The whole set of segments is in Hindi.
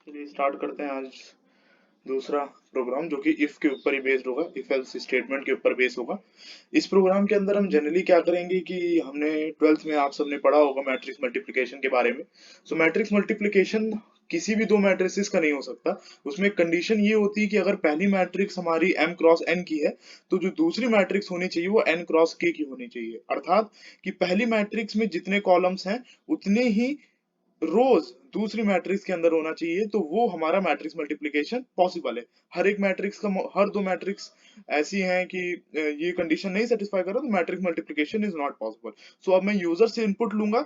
चलिए स्टार्ट करते हैं आज दूसरा प्रोग्राम जो कि इफ के ऊपर ही बेस्ड होगा, इफ एल्स स्टेटमेंट के ऊपर बेस्ड होगा। इस प्रोग्राम के अंदर हम जनरली क्या करेंगे कि हमने ट्वेल्थ में आप सबने पढ़ा होगा मैट्रिक्स मल्टीप्लिकेशन के बारे में। सो मैट्रिक्स मल्टीप्लिकेशन किसी भी दो मैट्रिसेस का नहीं हो सकता। उसमें कंडीशन ये होती है कि अगर पहली मैट्रिक्स हमारी m क्रॉस n की है तो जो दूसरी मैट्रिक्स होनी चाहिए वो n क्रॉस k की होनी चाहिए। अर्थात कि पहली मैट्रिक्स में जितने कॉलम्स हैं उतने ही रोज दूसरी मैट्रिक्स के अंदर होना चाहिए, तो वो हमारा मैट्रिक्स मल्टीप्लिकेशन पॉसिबल है। हर एक मैट्रिक्स का हर दो मैट्रिक्स ऐसी हैं कि ये कंडीशन नहीं सेटिस्फाई कर रहा तो matrix multiplication is not possible. So अब मैं यूजर से इनपुट लूंगा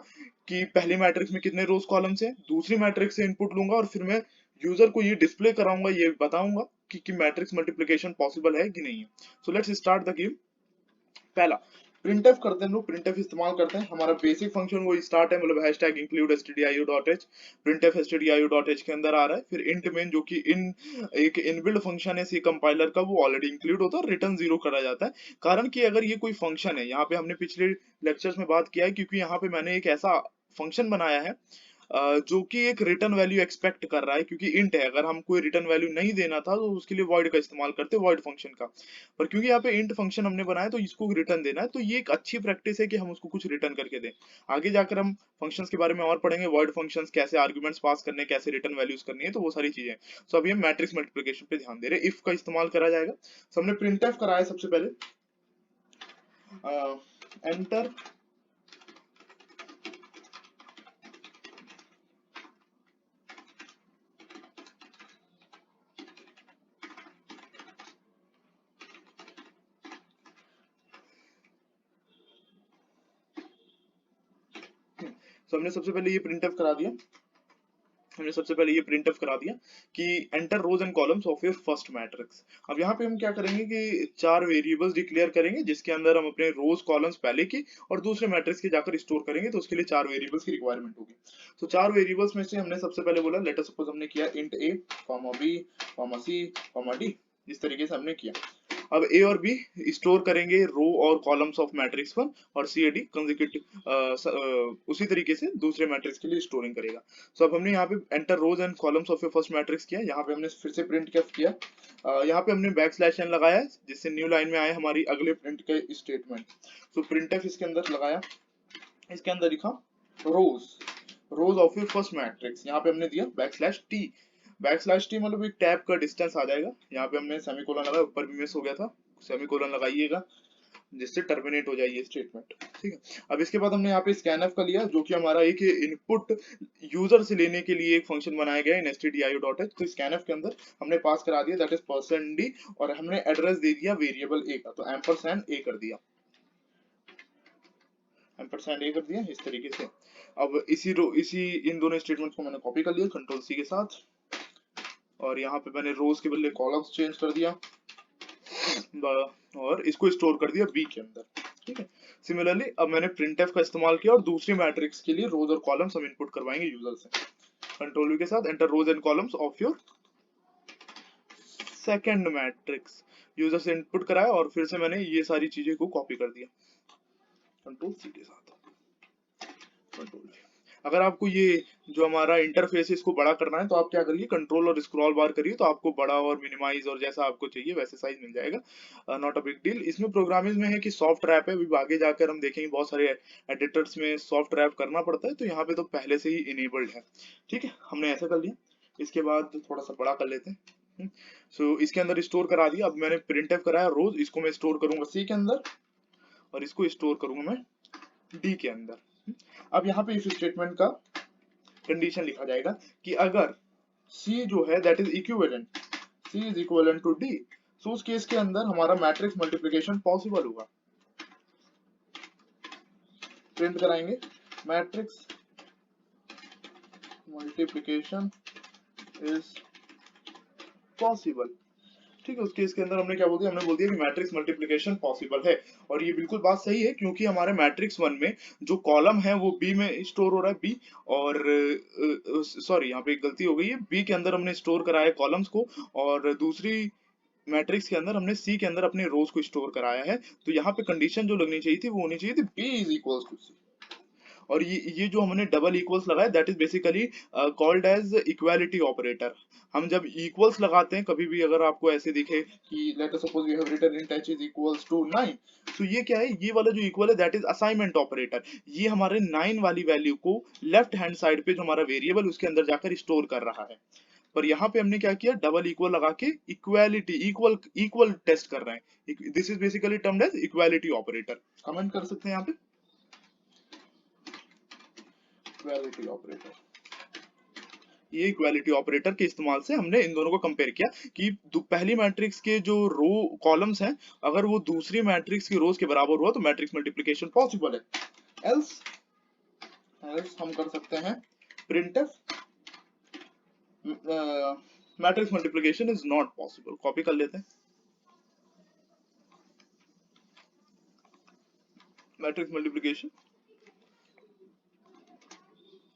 कि पहली मैट्रिक्स में कितने रोज कॉलम्स हैं, दूसरी मैट्रिक्स से इनपुट लूंगा और फिर मैं यूजर को ये डिस्प्ले कराऊंगा, ये बताऊंगा कि मैट्रिक्स मल्टीप्लिकेशन पॉसिबल है कि नहीं है। So let's start the game. पहला प्रिंटफ करते हैं, हम लोग प्रिंटफ इस्तेमाल करते हैं। हमारा बेसिक फंक्शन वो स्टार्ट है, मतलब hashtag include stdio.h। Printf stdio.h के अंदर आ रहा है। फिर इंट मेन जो कि इन एक इनबिल्ड फंक्शन है सी कंपाइलर का, वो ऑलरेडी इंक्लूड होता है, रिटर्न जीरो करा जाता है। कारण कि अगर ये कोई फंक्शन है, यहाँ पे हमने पिछले लेक्चर्स में बात किया है, क्योंकि यहाँ पे मैंने एक ऐसा फंक्शन बनाया है जो कि एक रिटर्न वैल्यू एक्सपेक्ट कर रहा है, क्योंकि इंट है। अगर हम कोई रिटर्न वैल्यू नहीं देना था तो उसके लिए वॉइड का इस्तेमाल करते, वॉइड फंक्शन का। पर क्योंकि यहाँ पे इंट फंक्शन हमने बनाया तो इसको रिटर्न देना है, तो ये एक अच्छी प्रैक्टिस है कि हम उसको कुछ रिटर्न करके दें। आगे जाकर हम फंक्शंस के बारे में और पढ़ेंगे, वॉइड फंक्शंस कैसे आर्गुमेंट्स पास करने, कैसे रिटर्न वैल्यूज करनी है, तो वो सारी चीजें। सो अभी हम मैट्रिक्स मल्टीप्लिकेशन पे ध्यान दे रहे हैं, इफ का इस्तेमाल करा जाएगा। सो हमने प्रिंटफ कराया सबसे पहले, एंटर। सो हमने सबसे पहले ये प्रिंटफ करा दिया, हमने सबसे पहले ये प्रिंट करा दिया कि enter rows and columns of your first matrix. अब यहाँ पे हम क्या करेंगे कि चार वेरिएबल्स डिक्लेयर करेंगे जिसके अंदर हम अपने रोज कॉलम्स पहले की और दूसरे मैट्रिक्स के जाकर स्टोर करेंगे, तो उसके लिए चार वेरिएबल्स की रिक्वायरमेंट होगी। तो चार वेरिएबल्स में से हमने सबसे पहले बोला, लेट अस सपोज हमने किया int a, b, c, d। इस तरीके से हमने किया। अब ए और बी स्टोर करेंगे रो और कॉलम्स ऑफ मैट्रिक्स वन, और सी ए डी कंसेक्यूटिव उसी तरीके से दूसरे मैट्रिक्स के लिए स्टोरिंग करेगा। सो अब हमने यहाँ पे enter rows and columns of your first matrix किया। यहाँ पे हमने फिर से प्रिंट क्या किया, यहाँ पे हमने बैक स्लैश एन लगाया है जिससे न्यू लाइन में आए हमारी अगले प्रिंट के स्टेटमेंट। सो प्रिंट इसके अंदर लगाया, इसके अंदर लिखा rows, rows of your first matrix. यहाँ पे हमने दिया back slash t. Back slash t मतलब एक टैब का डिस्टेंस आ जाएगा। यहाँ पे हमने सेमीकोलन लगाया, ऊपर भी मिस हो गया था, सेमीकोलन लगाइएगा जिससे टर्मिनेट हो जाए ये स्टेटमेंट। ठीक है, अब इसके बाद हमने यहाँ पे स्कैनफ का लिया जो कि हमारा एक इनपुट यूजर से लेने के लिए एक फंक्शन बनाया गया है stdio.h। तो स्कैनफ के अंदर हमने पास करा दिया दैट इज %d, और हमने एड्रेस दे दिया वेरिएबल a का, तो एम्परसैंड a कर दिया, एम्परसैंड a कर दिया इस तरीके से। अब इसी इन दोनों स्टेटमेंट्स को मैंने कॉपी कर लिया कंट्रोल सी के साथ, और यहाँ पे मैंने रोज के बदले कॉलम्स चेंज कर दिया और इसको स्टोर कर दिया बी के अंदर। ठीक है, सिमिलरली अब मैंने प्रिंटफ का इस्तेमाल किया और दूसरी मैट्रिक्स के लिए रोज और कॉलम्स हम इनपुट करवाएंगे यूजर से। कंट्रोल वी के साथ enter rows and columns of your second matrix. User से इनपुट कराया और फिर से मैंने ये सारी चीजें को कॉपी कर दिया कंट्रोल सी के साथ, कंट्रोल वी। अगर आपको ये जो हमारा इंटरफेस है इसको बड़ा करना है तो आप क्या करिए, कंट्रोल और स्क्रॉल बार करिए तो आपको बड़ा और मिनिमाइज और जैसा आपको चाहिए वैसे साइज मिल जाएगा। Not a big deal. इसमें प्रोग्रामिंग में है कि सॉफ्ट रैप है, अभी आगे जाकर हम देखेंगे बहुत सारे एडिटर्स में सॉफ्ट रैप करना पड़ता है, तो यहाँ पे तो पहले से ही इनेबल्ड है। ठीक है, हमने ऐसा कर लिया। इसके बाद थोड़ा सा बड़ा कर लेते हैं। सो इसके अंदर स्टोर करा दिया। अब मैंने प्रिंट कराया रोज, इसको मैं स्टोर करूंगा सी के अंदर और इसको स्टोर करूंगा मैं डी के अंदर। अब यहाँ पे इफ स्टेटमेंट का कंडीशन लिखा जाएगा कि अगर C जो है that is equivalent, C is equivalent to D, so उस केस के अंदर हमारा मैट्रिक्स मल्टीप्लिकेशन पॉसिबल होगा। प्रिंट कराएंगे मैट्रिक्स मल्टीप्लिकेशन इज पॉसिबल। ठीक है, उस केस के अंदर हमने क्या बोल दिया, हमने बोल दिया कि मैट्रिक्स मल्टीप्लिकेशन पॉसिबल है। और ये बिल्कुल बात सही है क्योंकि हमारे मैट्रिक्स वन में जो कॉलम है वो बी में स्टोर हो रहा है, बी और सॉरी यहाँ पे एक गलती हो गई है, बी के अंदर हमने स्टोर कराया कॉलम्स को और दूसरी मैट्रिक्स के अंदर हमने सी के अंदर अपने रोज को स्टोर कराया है। तो यहाँ पे कंडीशन जो लगनी चाहिए थी वो होनी चाहिए थी B is equal to C. और ये जो हमने डबल इक्वल्स लगाया that is basically called as equality operator. हम जब इक्वल्स लगाते हैं कभी भी, अगर आपको ऐसे दिखे कि let us suppose we have written int h is equals to 9, तो ये क्या है, ये वाला जो इक्वल है दैट इज असाइनमेंट ऑपरेटर। ये हमारे 9 वाली वैल्यू को लेफ्ट हैंड साइड पे जो हमारा वेरिएबल उसके अंदर जाकर स्टोर कर रहा है। पर यहाँ पे हमने क्या किया, डबल इक्वल लगा के इक्वालिटी इक्वल इक्वल टेस्ट कर रहे हैं। This is basically termed as equality operator. Comment कर सकते हैं यहाँ पे इक्वालिटी ऑपरेटर। ये इक्वालिटी ऑपरेटर के इस्तेमाल से हमने इन दोनों को कंपेयर किया कि पहली मैट्रिक्स के जो रो कॉलम्स हैं अगर वो दूसरी मैट्रिक्स की रोज के बराबर हुआ तो मैट्रिक्स मल्टीप्लिकेशन पॉसिबल है। एल्स हम कर सकते हैं printf matrix multiplication is not possible. Copy कर लेते हैं, matrix multiplication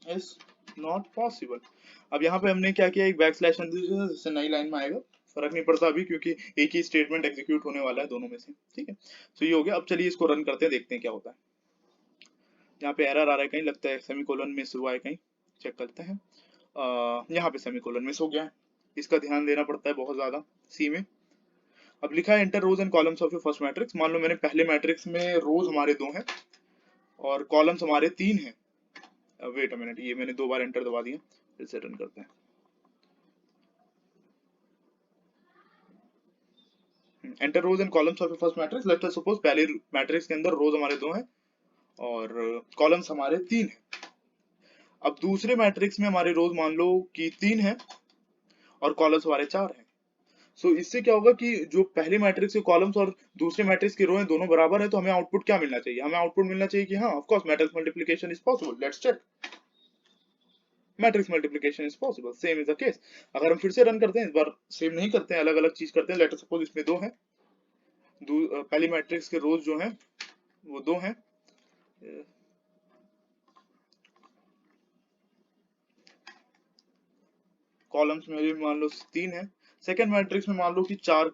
is not possible. अब यहाँ पे हमने क्या किया, एक बैक स्लैश जिससे नई लाइन में आएगा, फर्क नहीं पड़ता अभी क्योंकि एक ही स्टेटमेंट एग्जीक्यूट होने वाला है दोनों में से, ठीक है। तो ये हो गया। अब चलिए इसको रन करते हैं, देखते हैं क्या होता है। यहाँ पे एरर आ रहा है, कहीं लगता है सेमीकोलन मिस हुआ है, कहीं चेक करते हैं। यहाँ पे सेमीकोलन मिस हो गया है, इसका ध्यान देना पड़ता है बहुत ज्यादा सी में। अब लिखा है enter rows and columns of your first matrix. मान लो मैंने पहले मैट्रिक्स में रोज हमारे 2 हैं और कॉलम्स हमारे 3 हैं। वेट अ मिनट, ये मैंने 2 बार एंटर दबा दिया, फिर से रन करते हैं। Enter rows and columns of first matrix. Let's suppose पहले मैट्रिक्स के अंदर रोज हमारे 2 हैं और कॉलम्स हमारे 3 हैं। अब दूसरे मैट्रिक्स में हमारे रोज मान लो कि 3 हैं और कॉलम्स हमारे 4 हैं। सो इससे क्या होगा कि जो पहले मैट्रिक्स के कॉलम्स और दूसरे मैट्रिक्स के रो हैं दोनों बराबर है, तो हमें आउटपुट क्या मिलना चाहिए, हमें आउटपुट मिलना चाहिए कि हाँ of course matrix multiplication is possible. Let's check, matrix multiplication is possible, same is the case. अगर हम फिर से रन करते हैं, इस बार सेम नहीं करते हैं, अलग अलग चीज करते हैं। लेट अस सपोज इसमें 2 हैं, पहली मैट्रिक्स के रोज जो हैं वो 2 हैं, कॉलम्स में भी मान लो 3 है। सेकंड मैट्रिक्स में मान लो कि 4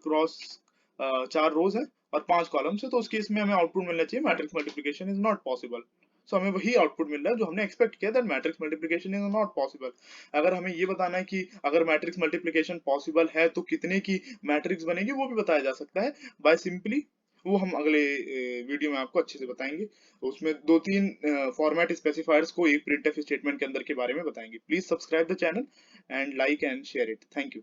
रोज है और 5 कॉलम्स है, तो उस केस में हमें आउटपुट मिलना चाहिए matrix multiplication is not possible. So हमें वही आउटपुट मिल रहा है जो हमने एक्सपेक्ट किया, that matrix multiplication is not possible. अगर हमें ये बताना है कि अगर मैट्रिक्स मल्टीप्लिकेशन पॉसिबल है तो कितने की मैट्रिक्स बनेगी वो भी बताया जा सकता है बाय सिंपली, वो हम अगले वीडियो में आपको अच्छे से बताएंगे। उसमें 2-3 फॉर्मेट स्पेसिफायर्स को एक प्रिंटफ स्टेटमेंट के अंदर के बारे में बताएंगे। Please subscribe the channel and like and share it. Thank you.